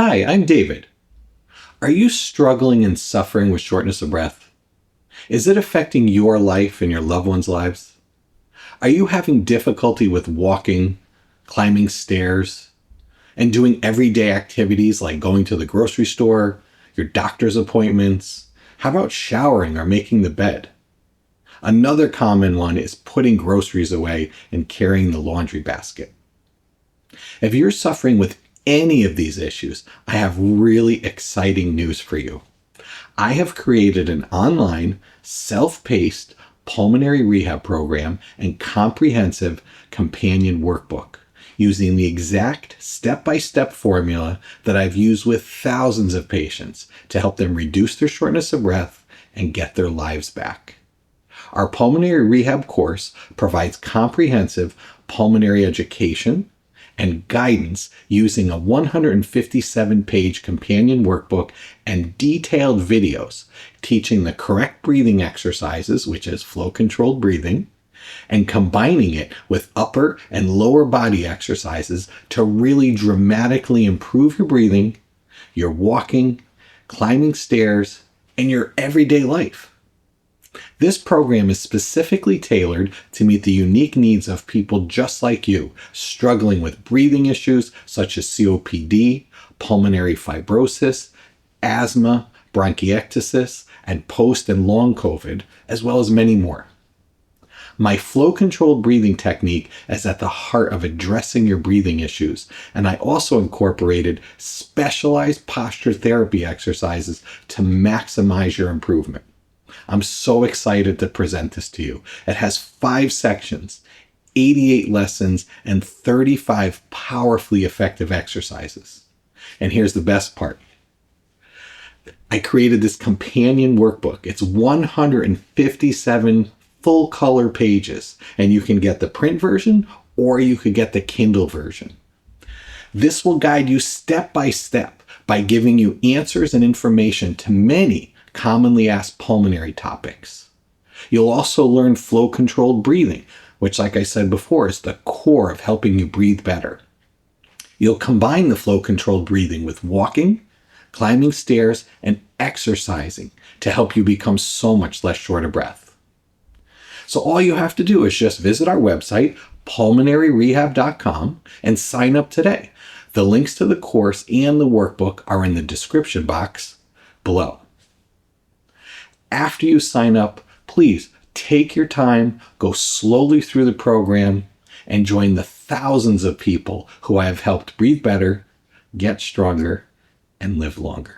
Hi, I'm David. Are you struggling and suffering with shortness of breath? Is it affecting your life and your loved ones' lives? Are you having difficulty with walking, climbing stairs, and doing everyday activities like going to the grocery store, your doctor's appointments? How about showering or making the bed? Another common one is putting groceries away and carrying the laundry basket. If you're suffering with any of these issues, I have really exciting news for you. I have created an online, self-paced pulmonary rehab program and comprehensive companion workbook using the exact step-by-step formula that I've used with thousands of patients to help them reduce their shortness of breath and get their lives back. Our pulmonary rehab course provides comprehensive pulmonary education and guidance using a 157-page companion workbook and detailed videos teaching the correct breathing exercises, which is flow-controlled breathing, and combining it with upper and lower body exercises to really dramatically improve your breathing, your walking, climbing stairs, and your everyday life. This program is specifically tailored to meet the unique needs of people just like you, struggling with breathing issues such as COPD, pulmonary fibrosis, asthma, bronchiectasis, and post and long COVID, as well as many more. My flow-controlled breathing technique is at the heart of addressing your breathing issues, and I also incorporated specialized posture therapy exercises to maximize your improvement. I'm so excited to present this to you. It has 5 sections, 88 lessons, and 35 powerfully effective exercises. And here's the best part. I created this companion workbook. It's 157 full color pages, and you can get the print version or you could get the Kindle version. This will guide you step by step by giving you answers and information to many commonly asked pulmonary topics. You'll also learn flow-controlled breathing, which, like I said before, is the core of helping you breathe better. You'll combine the flow-controlled breathing with walking, climbing stairs, and exercising to help you become so much less short of breath. So all you have to do is just visit our website, pulmonaryrehab.com, and sign up today. The links to the course and the workbook are in the description box below. After you sign up, please take your time, go slowly through the program, and join the thousands of people who I have helped breathe better, get stronger, and live longer.